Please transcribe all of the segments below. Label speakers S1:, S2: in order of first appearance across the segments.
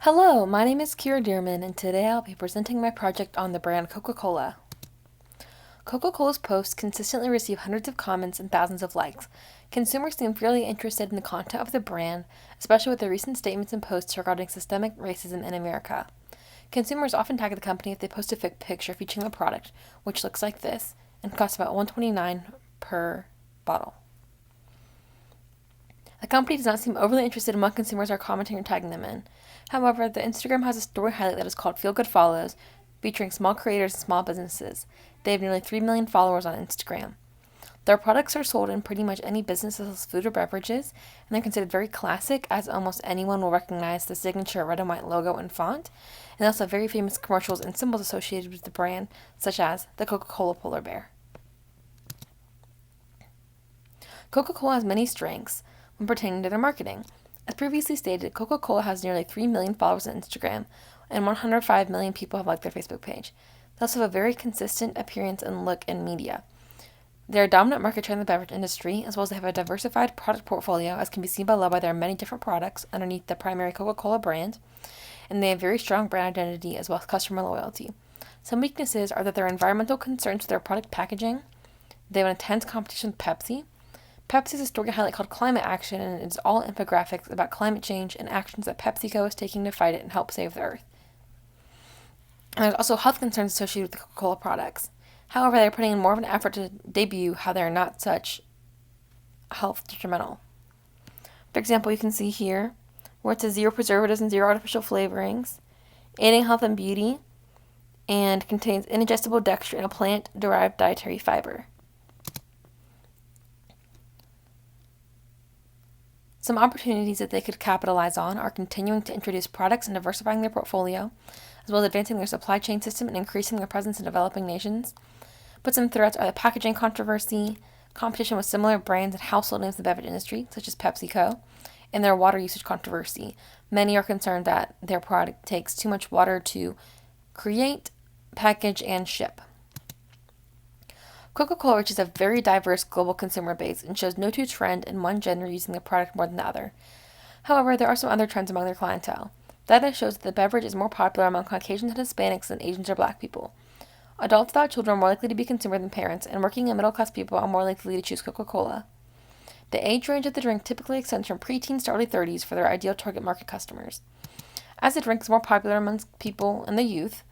S1: Hello, my name is Kira Deerman, and today I'll be presenting my project on the brand Coca-Cola. Coca-Cola's posts consistently receive hundreds of comments and thousands of likes. Consumers seem fairly interested in the content of the brand, especially with the recent statements and posts regarding systemic racism in America. Consumers often tag the company if they post a picture featuring the product, which looks like this, and costs about $1.29 per bottle. The company does not seem overly interested in what consumers are commenting or tagging them in. However, the Instagram has a story highlight that is called Feel Good Follows, featuring small creators and small businesses. They have nearly 3 million followers on Instagram. Their products are sold in pretty much any business that sells food or beverages, and they're considered very classic, as almost anyone will recognize the signature red and white logo and font, and they also have very famous commercials and symbols associated with the brand, such as the Coca-Cola polar bear. Coca-Cola has many strengths when pertaining to their marketing. As previously stated, Coca-Cola has nearly 3 million followers on Instagram, and 105 million people have liked their Facebook page. They also have a very consistent appearance and look in media. They're a dominant market share in the beverage industry, as well as they have a diversified product portfolio, as can be seen below by their many different products underneath the primary Coca-Cola brand, and they have very strong brand identity as well as customer loyalty. Some weaknesses are that there are environmental concerns with their product packaging. They have an intense competition with Pepsi. Pepsi has a story highlight called Climate Action, and it's all infographics about climate change and actions that PepsiCo is taking to fight it and help save the earth. And there's also health concerns associated with the Coca-Cola products. However, they're putting in more of an effort to debut how they are not such health detrimental. For example, you can see here where it says 0 preservatives and 0 artificial flavorings, aiding health and beauty, and contains indigestible dextrin and a plant-derived dietary fiber. Some opportunities that they could capitalize on are continuing to introduce products and diversifying their portfolio, as well as advancing their supply chain system and increasing their presence in developing nations. But some threats are the packaging controversy, competition with similar brands and household names in the beverage industry, such as PepsiCo, and their water usage controversy. Many are concerned that their product takes too much water to create, package, and ship. Coca-Cola reaches a very diverse global consumer base and shows no two trend in one gender using the product more than the other. However, there are some other trends among their clientele. Data shows that the beverage is more popular among Caucasians and Hispanics than Asians or Black people. Adults without children are more likely to be consumer than parents, and working and middle-class people are more likely to choose Coca-Cola. The age range of the drink typically extends from preteens to early 30s for their ideal target market customers. As the drink is more popular amongst people and the youth,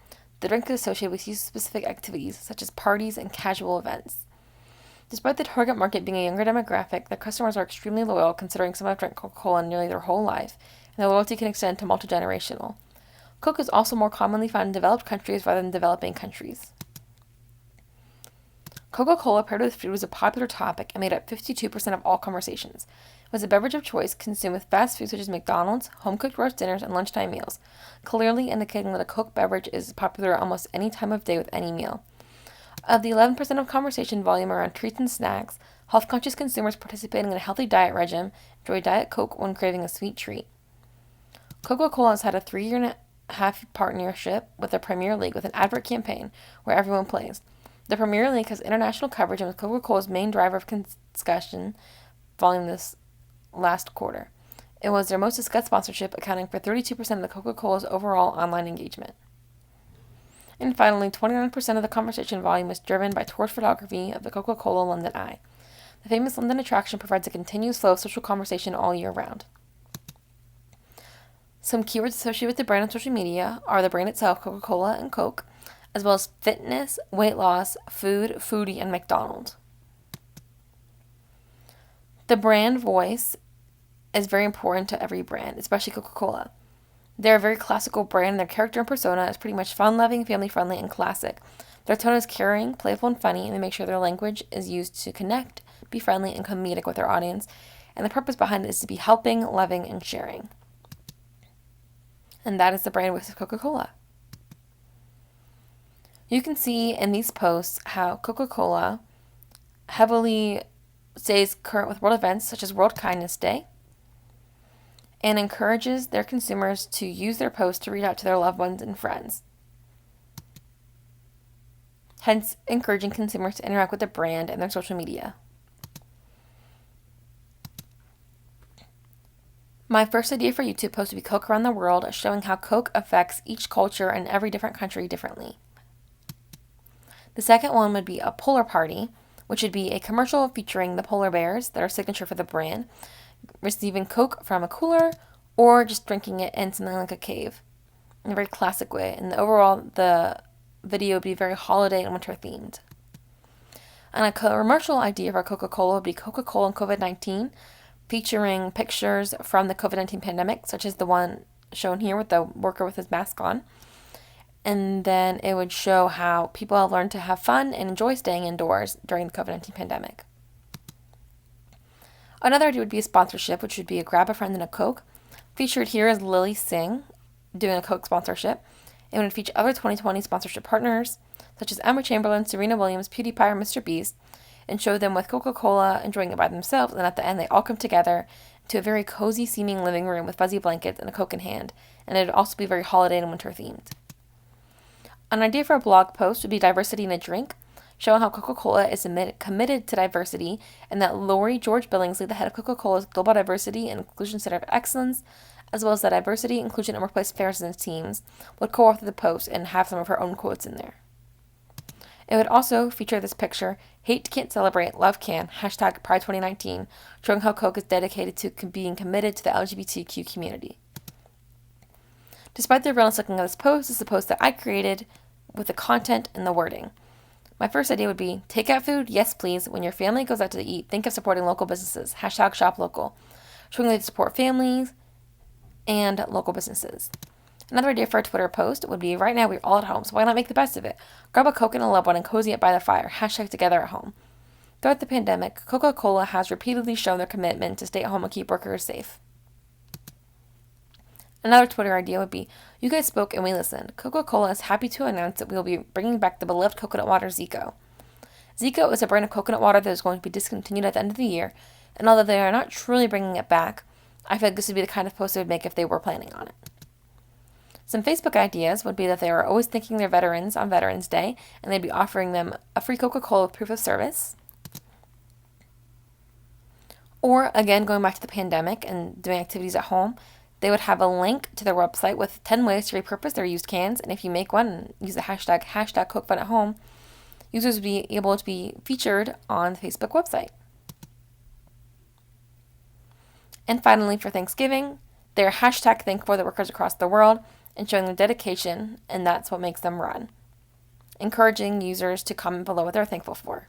S1: the drink is associated with youth-specific activities, such as parties and casual events. Despite the target market being a younger demographic, their customers are extremely loyal, considering some have drank Coca-Cola nearly their whole life, and their loyalty can extend to multi-generational. Coke is also more commonly found in developed countries rather than developing countries. Coca-Cola paired with food was a popular topic and made up 52% of all conversations. It was a beverage of choice consumed with fast food such as McDonald's, home-cooked roast dinners, and lunchtime meals, clearly indicating that a Coke beverage is popular at almost any time of day with any meal. Of the 11% of conversation volume around treats and snacks, health-conscious consumers participating in a healthy diet regimen enjoy Diet Coke when craving a sweet treat. Coca-Cola has had a 3.5-year partnership with the Premier League with an advert campaign where everyone plays. The Premier League has international coverage and was Coca-Cola's main driver of discussion following this last quarter. It was their most discussed sponsorship, accounting for 32% of the Coca-Cola's overall online engagement. And finally, 29% of the conversation volume was driven by tourist photography of the Coca-Cola London Eye. The famous London attraction provides a continuous flow of social conversation all year round. Some keywords associated with the brand on social media are the brand itself, Coca-Cola and Coke, as well as fitness, weight loss, food, foodie, and McDonald's. The brand voice is very important to every brand, especially Coca-Cola. They're a very classical brand, and their character and persona is pretty much fun-loving, family-friendly, and classic. Their tone is caring, playful, and funny, and they make sure their language is used to connect, be friendly, and comedic with their audience, and the purpose behind it is to be helping, loving, and sharing. And that is the brand voice of Coca-Cola. You can see in these posts how Coca-Cola heavily stays current with world events such as World Kindness Day and encourages their consumers to use their posts to reach out to their loved ones and friends, hence encouraging consumers to interact with the brand and their social media. My first idea for a YouTube post would be Coke Around the World, showing how Coke affects each culture and every different country differently. The second one would be a polar party, which would be a commercial featuring the polar bears that are signature for the brand, receiving Coke from a cooler or just drinking it in something like a cave in a very classic way. And overall, the video would be very holiday and winter themed. And a commercial idea for Coca-Cola would be Coca-Cola and COVID-19, featuring pictures from the COVID-19 pandemic, such as the one shown here with the worker with his mask on. And then it would show how people have learned to have fun and enjoy staying indoors during the COVID-19 pandemic. Another idea would be a sponsorship, which would be a Grab a Friend and a Coke. Featured here is Lily Singh doing a Coke sponsorship. It would feature other 2020 sponsorship partners, such as Emma Chamberlain, Serena Williams, PewDiePie, or Mr. Beast, and show them with Coca-Cola enjoying it by themselves, and at the end they all come together into a very cozy seeming living room with fuzzy blankets and a Coke in hand, and it would also be very holiday and winter themed. An idea for a blog post would be diversity in a drink, showing how Coca-Cola is committed to diversity, and that Lori George Billingsley, the head of Coca-Cola's Global Diversity and Inclusion Center of Excellence, as well as the Diversity, Inclusion, and Workplace Affairs teams, would co-author the post and have some of her own quotes in there. It would also feature this picture, Hate Can't Celebrate, Love Can, hashtag Pride 2019, showing how Coke is dedicated to being committed to the LGBTQ community. Despite the realness looking of this post, it's a post that I created with the content and the wording. My first idea would be, takeout food, yes please. When your family goes out to eat, think of supporting local businesses, hashtag shop local, showing that they support families and local businesses. Another idea for a Twitter post would be, right now we're all at home, so why not make the best of it? Grab a Coke and a loved one and cozy up by the fire, hashtag together at home. Throughout the pandemic, Coca-Cola has repeatedly shown their commitment to stay at home and keep workers safe. Another Twitter idea would be, you guys spoke and we listened. Coca-Cola is happy to announce that we will be bringing back the beloved coconut water Zico. Zico is a brand of coconut water that is going to be discontinued at the end of the year, and although they are not truly bringing it back, I feel like this would be the kind of post they would make if they were planning on it. Some Facebook ideas would be that they are always thanking their veterans on Veterans Day, and they'd be offering them a free Coca-Cola with proof of service. Or, again, going back to the pandemic and doing activities at home, they would have a link to their website with 10 ways to repurpose their used cans, and if you make one and use the hashtag #CokeFunAtHome, users would be able to be featured on the Facebook website. And finally, for Thanksgiving, they're hashtag thankful for the workers across the world and showing their dedication, and that's what makes them run. Encouraging users to comment below what they're thankful for.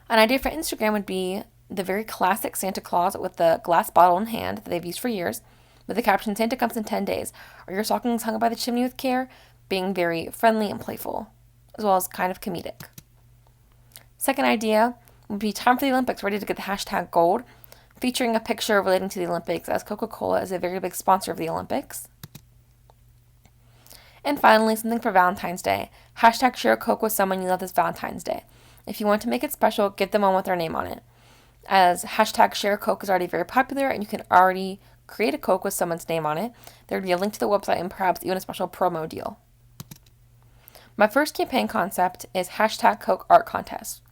S1: An idea for Instagram would be the very classic Santa Claus with the glass bottle in hand that they've used for years, with the caption, Santa comes in 10 days, or your stockings hung by the chimney with care, being very friendly and playful, as well as kind of comedic. Second idea would be time for the Olympics, ready to get the hashtag gold, featuring a picture relating to the Olympics, as Coca-Cola is a very big sponsor of the Olympics. And finally, something for Valentine's Day. Hashtag share a Coke with someone you love this Valentine's Day. If you want to make it special, get them one with their name on it. As hashtag share a Coke is already very popular and you can already create a Coke with someone's name on it, there would be a link to the website and perhaps even a special promo deal. My first campaign concept is hashtag Coke Art Contest.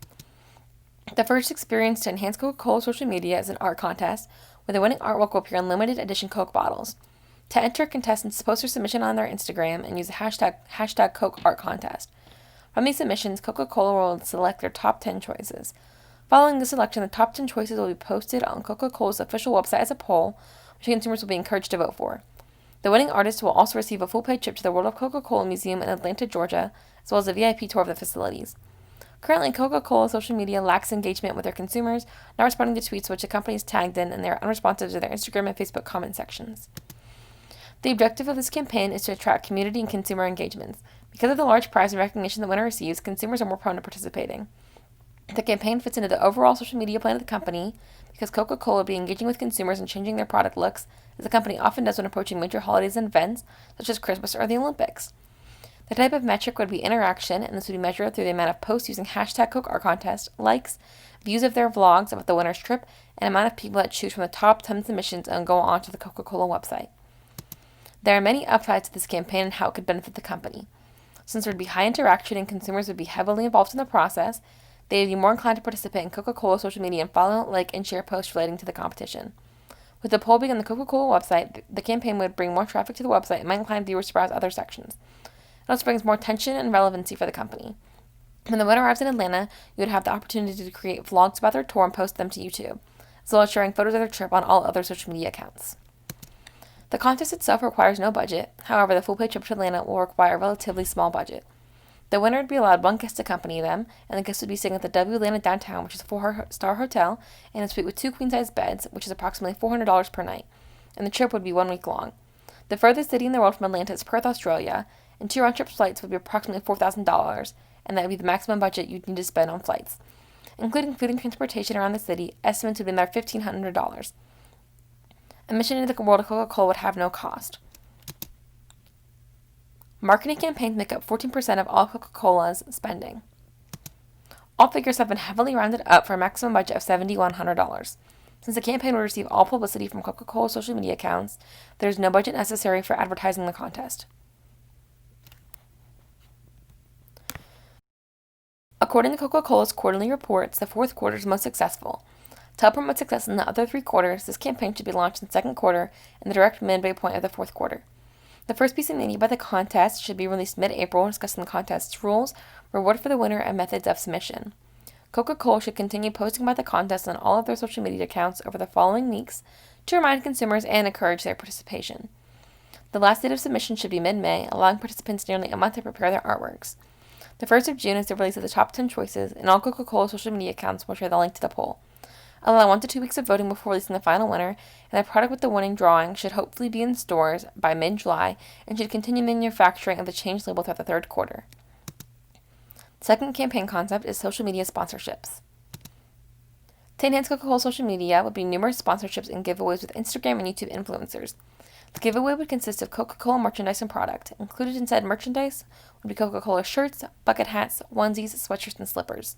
S1: The first experience to enhance Coca-Cola social media is an art contest where the winning artwork will appear on limited edition Coke bottles. To enter, contestants post their submission on their Instagram and use the hashtag Coke Art Contest. From these submissions, Coca-Cola will select their top 10 choices. Following the selection, the top 10 choices will be posted on Coca-Cola's official website as a poll, which consumers will be encouraged to vote for. The winning artist will also receive a full-paid trip to the World of Coca-Cola Museum in Atlanta, Georgia, as well as a VIP tour of the facilities. Currently, Coca-Cola social media lacks engagement with their consumers, not responding to tweets which the company is tagged in, and they are unresponsive to their Instagram and Facebook comment sections. The objective of this campaign is to attract community and consumer engagements. Because of the large prize and recognition the winner receives, consumers are more prone to participating. The campaign fits into the overall social media plan of the company because Coca-Cola will be engaging with consumers and changing their product looks, as the company often does when approaching major holidays and events, such as Christmas or the Olympics. The type of metric would be interaction, and this would be measured through the amount of posts using hashtag Coke Art Contest, likes, views of their vlogs about the winner's trip, and amount of people that choose from the top 10 submissions and go on to the Coca-Cola website. There are many upsides to this campaign and how it could benefit the company. Since there would be high interaction and consumers would be heavily involved in the process, they would be more inclined to participate in Coca-Cola social media and follow, like, and share posts relating to the competition. With the poll being on the Coca-Cola website, the campaign would bring more traffic to the website and might incline viewers to browse other sections. It also brings more tension and relevancy for the company. When the winner arrives in Atlanta, you would have the opportunity to create vlogs about their tour and post them to YouTube, as well as sharing photos of their trip on all other social media accounts. The contest itself requires no budget. However, the full-page trip to Atlanta will require a relatively small budget. The winner would be allowed one guest to accompany them, and the guest would be staying at the W Atlanta downtown, which is a 4-star hotel, and a suite with 2 queen-size beds, which is approximately $400 per night, and the trip would be 1 week long. The furthest city in the world from Atlanta is Perth, Australia, and 2 round-trip flights would be approximately $4,000, and that would be the maximum budget you'd need to spend on flights. Including food and transportation around the city, estimates would be another $1,500. Admission into the world of Coca-Cola would have no cost. Marketing campaigns make up 14% of all Coca-Cola's spending. All figures have been heavily rounded up for a maximum budget of $7,100. Since the campaign will receive all publicity from Coca-Cola social media accounts, there is no budget necessary for advertising the contest. According to Coca-Cola's quarterly reports, the fourth quarter is most successful. To help promote success in the other 3 quarters, this campaign should be launched in the second quarter and the direct midway point of the fourth quarter. The first piece of media about the contest should be released mid-April, discussing the contest's rules, reward for the winner, and methods of submission. Coca-Cola should continue posting about the contest on all of their social media accounts over the following weeks to remind consumers and encourage their participation. The last date of submission should be mid-May, allowing participants nearly a month to prepare their artworks. The 1st of June is the release of the top 10 choices, and all Coca-Cola social media accounts will share the link to the poll. Allow 1 to 2 weeks of voting before releasing the final winner, and the product with the winning drawing should hopefully be in stores by mid-July and should continue manufacturing of the changed label throughout the third quarter. The second campaign concept is social media sponsorships. To enhance Coca-Cola social media would be numerous sponsorships and giveaways with Instagram and YouTube influencers. The giveaway would consist of Coca-Cola merchandise and product. Included in said merchandise would be Coca-Cola shirts, bucket hats, onesies, sweatshirts, and slippers.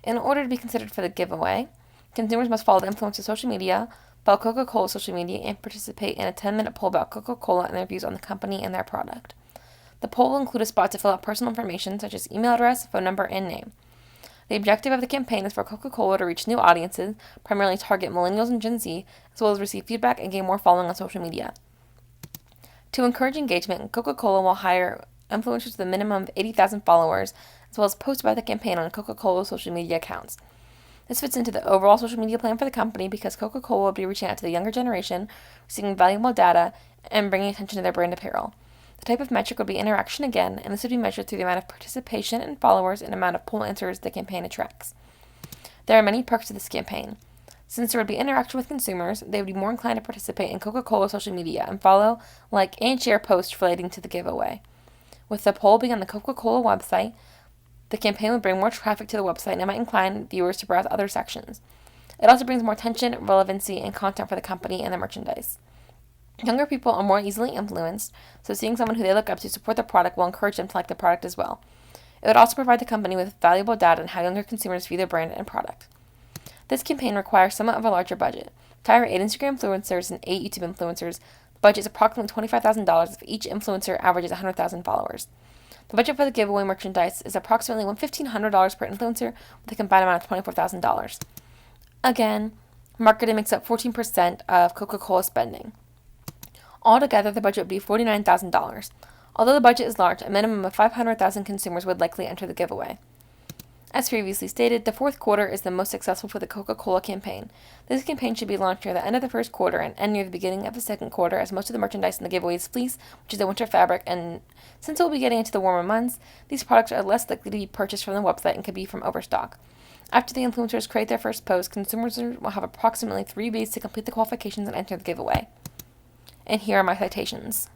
S1: In order to be considered for the giveaway, consumers must follow the influencer's social media, follow Coca-Cola social media, and participate in a 10-minute poll about Coca-Cola and their views on the company and their product. The poll will include a spot to fill out personal information such as email address, phone number, and name. The objective of the campaign is for Coca-Cola to reach new audiences, primarily target millennials and Gen Z, as well as receive feedback and gain more following on social media. To encourage engagement, Coca-Cola will hire influencers with a minimum of 80,000 followers, as well as post about the campaign on Coca-Cola social media accounts. This fits into the overall social media plan for the company because Coca-Cola will be reaching out to the younger generation, receiving valuable data, and bringing attention to their brand apparel. The type of metric would be interaction again, and this would be measured through the amount of participation and followers and amount of poll answers the campaign attracts. There are many perks to this campaign. Since there would be interaction with consumers, they would be more inclined to participate in Coca-Cola social media and follow, like, and share posts relating to the giveaway. With the poll being on the Coca-Cola website, the campaign would bring more traffic to the website and it might incline viewers to browse other sections. It also brings more attention, relevancy, and content for the company and the merchandise. Younger people are more easily influenced, so seeing someone who they look up to support the product will encourage them to like the product as well. It would also provide the company with valuable data on how younger consumers view their brand and product. This campaign requires somewhat of a larger budget. To hire 8 Instagram influencers and 8 YouTube influencers, the budget is approximately $25,000 if each influencer averages 100,000 followers. The budget for the giveaway merchandise is approximately $1,500 per influencer with a combined amount of $24,000. Again, marketing makes up 14% of Coca-Cola spending. Altogether, the budget would be $49,000. Although the budget is large, a minimum of 500,000 consumers would likely enter the giveaway. As previously stated, the fourth quarter is the most successful for the Coca-Cola campaign. This campaign should be launched near the end of the first quarter and end near the beginning of the second quarter, as most of the merchandise in the giveaway is fleece, which is a winter fabric, and since it will be getting into the warmer months, these products are less likely to be purchased from the website and could be from overstock. After the influencers create their first post, consumers will have approximately 3 weeks to complete the qualifications and enter the giveaway. And here are my citations.